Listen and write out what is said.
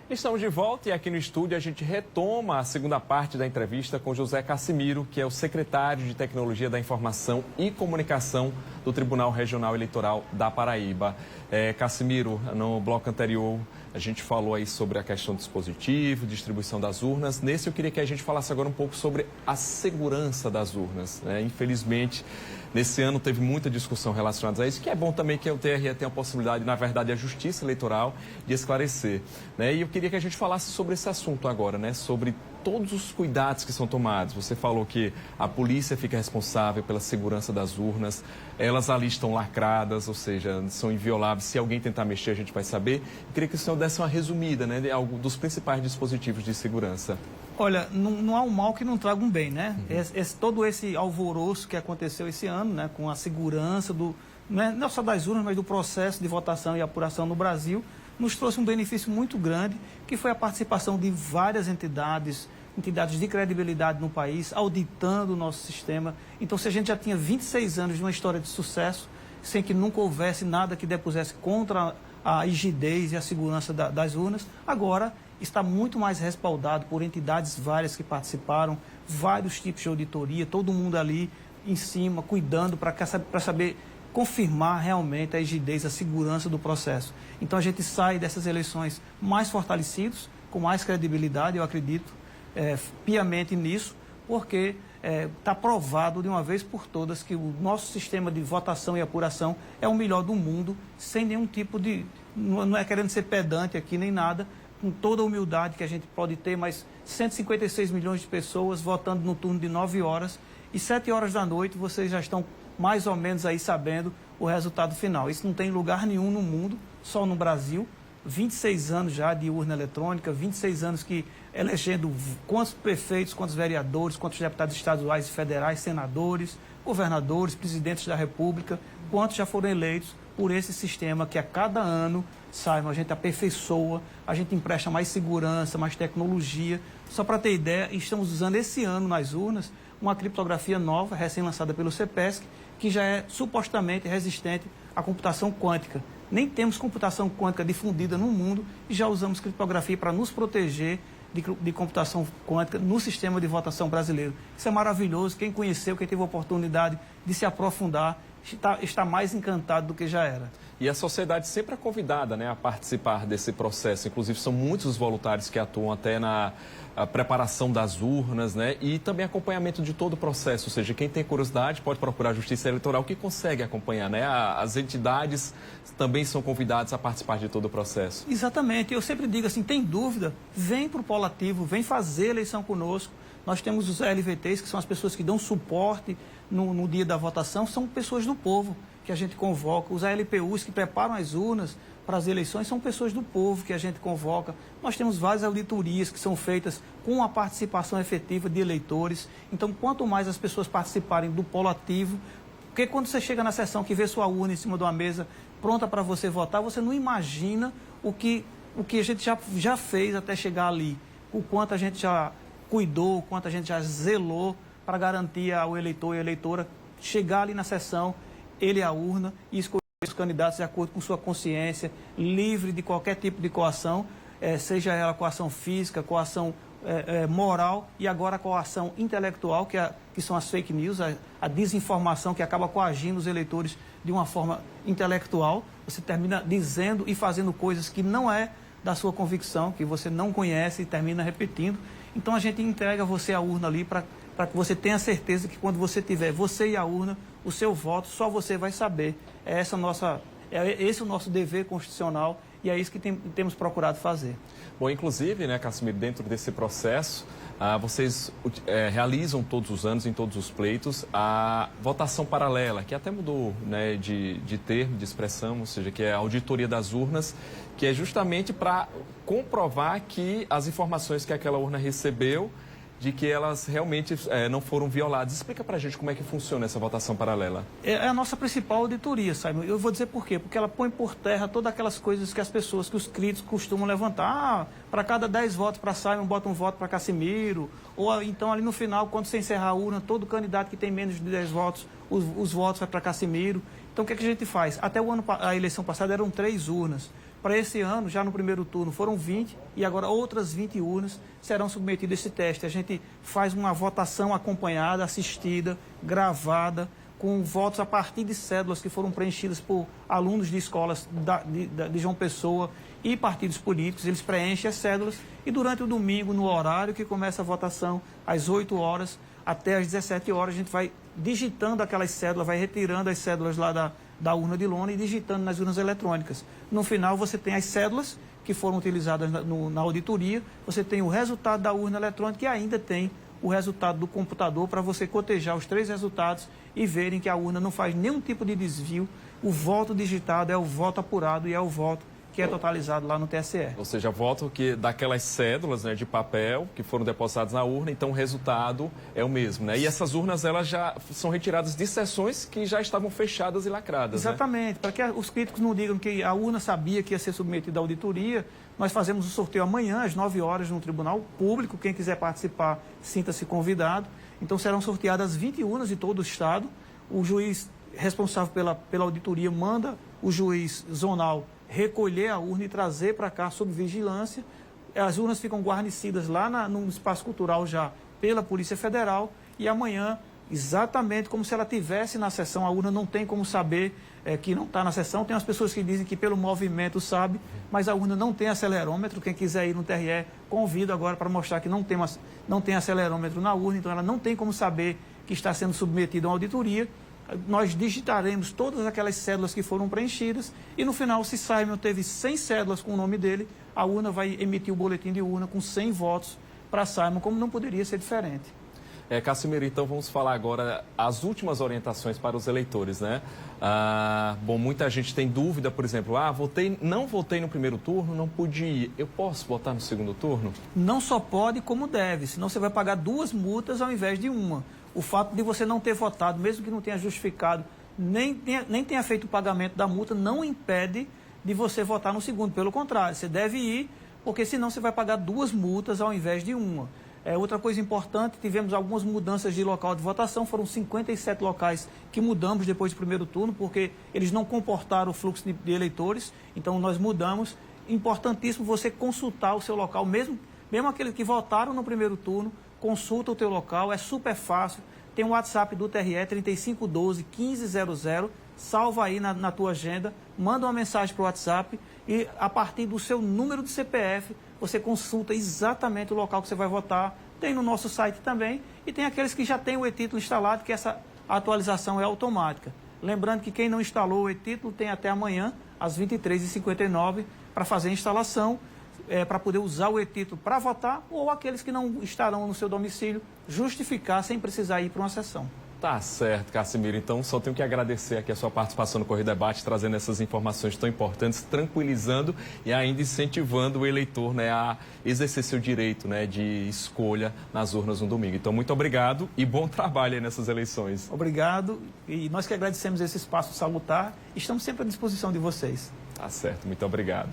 Estamos de volta e aqui no estúdio a gente retoma a segunda parte da entrevista com José Cassimiro, que é o secretário de Tecnologia da Informação e Comunicação do Tribunal Regional Eleitoral da Paraíba. Cassimiro, no bloco anterior a gente falou aí sobre a questão do dispositivo, distribuição das urnas. Nesse eu queria que a gente falasse agora um pouco sobre a segurança das urnas, né? Infelizmente, nesse ano teve muita discussão relacionada a isso, que é bom também que o TRE tenha a possibilidade, na verdade, a Justiça Eleitoral, de esclarecer, né? E eu queria que a gente falasse sobre esse assunto agora, né? Sobre todos os cuidados que são tomados. Você falou que a polícia fica responsável pela segurança das urnas, elas ali estão lacradas, ou seja, são invioláveis. Se alguém tentar mexer, a gente vai saber. Eu queria que o senhor desse uma resumida, né, de algo dos principais dispositivos de segurança. Olha, não há um mal que não traga um bem, né? Todo esse alvoroço que aconteceu esse ano, né, com a segurança não só das urnas, mas do processo de votação e apuração no Brasil, nos trouxe um benefício muito grande, que foi a participação de várias entidades de credibilidade no país, auditando o nosso sistema. Então, se a gente já tinha 26 anos de uma história de sucesso, sem que nunca houvesse nada que depusesse contra a rigidez e a segurança das urnas, agora está muito mais respaldado por entidades várias que participaram, vários tipos de auditoria, todo mundo ali em cima, cuidando para saber confirmar realmente a rigidez, a segurança do processo. Então a gente sai dessas eleições mais fortalecidos, com mais credibilidade, eu acredito piamente nisso, porque está provado de uma vez por todas que o nosso sistema de votação e apuração é o melhor do mundo, sem nenhum tipo de... Não é querendo ser pedante aqui nem nada, com toda a humildade que a gente pode ter, mas 156 milhões de pessoas votando no turno de 9 horas e 7 horas da noite vocês já estão mais ou menos aí sabendo o resultado final. Isso não tem lugar nenhum no mundo, só no Brasil. 26 anos já de urna eletrônica, 26 anos que elegendo quantos prefeitos, quantos vereadores, quantos deputados estaduais e federais, senadores, governadores, presidentes da República, quantos já foram eleitos por esse sistema que a cada ano, a gente aperfeiçoa, a gente empresta mais segurança, mais tecnologia. Só para ter ideia, estamos usando esse ano nas urnas uma criptografia nova, recém-lançada pelo CEPESC, que já é supostamente resistente à computação quântica. Nem temos computação quântica difundida no mundo e já usamos criptografia para nos proteger de computação quântica no sistema de votação brasileiro. Isso é maravilhoso. Quem conheceu, quem teve a oportunidade de se aprofundar, está mais encantado do que já era. E a sociedade sempre é convidada, né, a participar desse processo. Inclusive, são muitos os voluntários que atuam até na preparação das urnas, né, e também acompanhamento de todo o processo. Ou seja, quem tem curiosidade pode procurar a Justiça Eleitoral, que consegue acompanhar, né? As entidades também são convidadas a participar de todo o processo. Exatamente. Eu sempre digo assim, tem dúvida, vem para o Polo Ativo, vem fazer eleição conosco. Nós temos os LVTs, que são as pessoas que dão suporte no dia da votação, são pessoas do povo que a gente convoca. Os ALPUs que preparam as urnas para as eleições são pessoas do povo que a gente convoca. Nós temos várias auditorias que são feitas com a participação efetiva de eleitores. Então, quanto mais as pessoas participarem do Polo Ativo, porque quando você chega na sessão que vê sua urna em cima de uma mesa pronta para você votar, você não imagina o que a gente já fez até chegar ali, o quanto a gente já cuidou, o quanto a gente já zelou para garantir ao eleitor e à eleitora chegar ali na sessão, ele a urna e escolher os candidatos de acordo com sua consciência, livre de qualquer tipo de coação, seja ela coação física, coação moral e agora a coação intelectual, que são as fake news, a desinformação que acaba coagindo os eleitores de uma forma intelectual. Você termina dizendo e fazendo coisas que não é da sua convicção, que você não conhece e termina repetindo. Então a gente entrega você a urna ali para que você tenha certeza que quando você tiver você e a urna, o seu voto, só você vai saber. Esse o nosso dever constitucional e é isso que temos procurado fazer. Bom, inclusive, né, Cassimiro, dentro desse processo, vocês realizam todos os anos, em todos os pleitos, a votação paralela, que até mudou, né, de termo, de expressão, ou seja, que é a auditoria das urnas, que é justamente para comprovar que as informações que aquela urna recebeu, de que elas realmente não foram violadas. Explica pra gente como é que funciona essa votação paralela. É a nossa principal auditoria, Simon. Eu vou dizer por quê. Porque ela põe por terra todas aquelas coisas que que os críticos costumam levantar. Para cada 10 votos para Simon, bota um voto para Cassimiro. Ou então ali no final, quando você encerrar a urna, todo candidato que tem menos de 10 votos, os votos vai para Cassimiro. Então o que é que a gente faz? Até a eleição passada eram 3 urnas. Para esse ano, já no primeiro turno, foram 20 e agora outras 20 urnas serão submetidas a esse teste. A gente faz uma votação acompanhada, assistida, gravada, com votos a partir de cédulas que foram preenchidas por alunos de escolas de João Pessoa e partidos políticos. Eles preenchem as cédulas e durante o domingo, no horário que começa a votação, às 8 horas até às 17 horas, a gente vai digitando aquelas cédulas, vai retirando as cédulas lá da urna de lona e digitando nas urnas eletrônicas. No final, você tem as cédulas que foram utilizadas na auditoria, você tem o resultado da urna eletrônica e ainda tem o resultado do computador para você cotejar os 3 resultados e verem que a urna não faz nenhum tipo de desvio. O voto digitado é o voto apurado e é o voto que é totalizado lá no TSE. Ou seja, voto que daquelas cédulas, né, de papel que foram depositadas na urna, então o resultado é o mesmo, né? E essas urnas, elas já são retiradas de sessões que já estavam fechadas e lacradas, exatamente, né? Para que os críticos não digam que a urna sabia que ia ser submetida à auditoria, nós fazemos o sorteio amanhã, às 9 horas, no Tribunal Público. Quem quiser participar, sinta-se convidado. Então, serão sorteadas 20 urnas de todo o Estado. O juiz responsável pela auditoria manda o juiz zonal recolher a urna e trazer para cá sob vigilância. As urnas ficam guarnecidas lá no espaço cultural já pela Polícia Federal e amanhã, exatamente como se ela tivesse na sessão, a urna não tem como saber que não está na sessão. Tem as pessoas que dizem que pelo movimento sabe, mas a urna não tem acelerômetro. Quem quiser ir no TRE, convido agora para mostrar que não tem acelerômetro na urna, então ela não tem como saber que está sendo submetida a uma auditoria. Nós digitaremos todas aquelas cédulas que foram preenchidas e no final, se Simon teve 100 cédulas com o nome dele, a urna vai emitir o boletim de urna com 100 votos para Simon, como não poderia ser diferente. Cassimiro, então vamos falar agora as últimas orientações para os eleitores, né? Bom, muita gente tem dúvida, por exemplo, não votei no primeiro turno, não pude ir. Eu posso votar no segundo turno? Não só pode, como deve, senão você vai pagar 2 multas ao invés de uma. O fato de você não ter votado, mesmo que não tenha justificado, nem tenha feito o pagamento da multa, não impede de você votar no segundo. Pelo contrário, você deve ir, porque senão você vai pagar 2 multas ao invés de uma. Outra coisa importante, tivemos algumas mudanças de local de votação, foram 57 locais que mudamos depois do primeiro turno, porque eles não comportaram o fluxo de eleitores, então nós mudamos. Importantíssimo você consultar o seu local, mesmo aqueles que votaram no primeiro turno, consulta o teu local, é super fácil. Tem o WhatsApp do TRE, 3512-1500, salva aí na tua agenda, manda uma mensagem para o WhatsApp e a partir do seu número de CPF, você consulta exatamente o local que você vai votar. Tem no nosso site também e tem aqueles que já têm o e-título instalado, que essa atualização é automática. Lembrando que quem não instalou o e-título tem até amanhã, às 23h59, para fazer a instalação, para poder usar o e-título para votar, ou aqueles que não estarão no seu domicílio, justificar sem precisar ir para uma sessão. Tá certo, Cassimiro. Então, só tenho que agradecer aqui a sua participação no Correio Debate, trazendo essas informações tão importantes, tranquilizando e ainda incentivando o eleitor, né, a exercer seu direito, né, de escolha nas urnas no domingo. Então, muito obrigado e bom trabalho aí nessas eleições. Obrigado. E nós que agradecemos esse espaço salutar. Estamos sempre à disposição de vocês. Tá certo. Muito obrigado.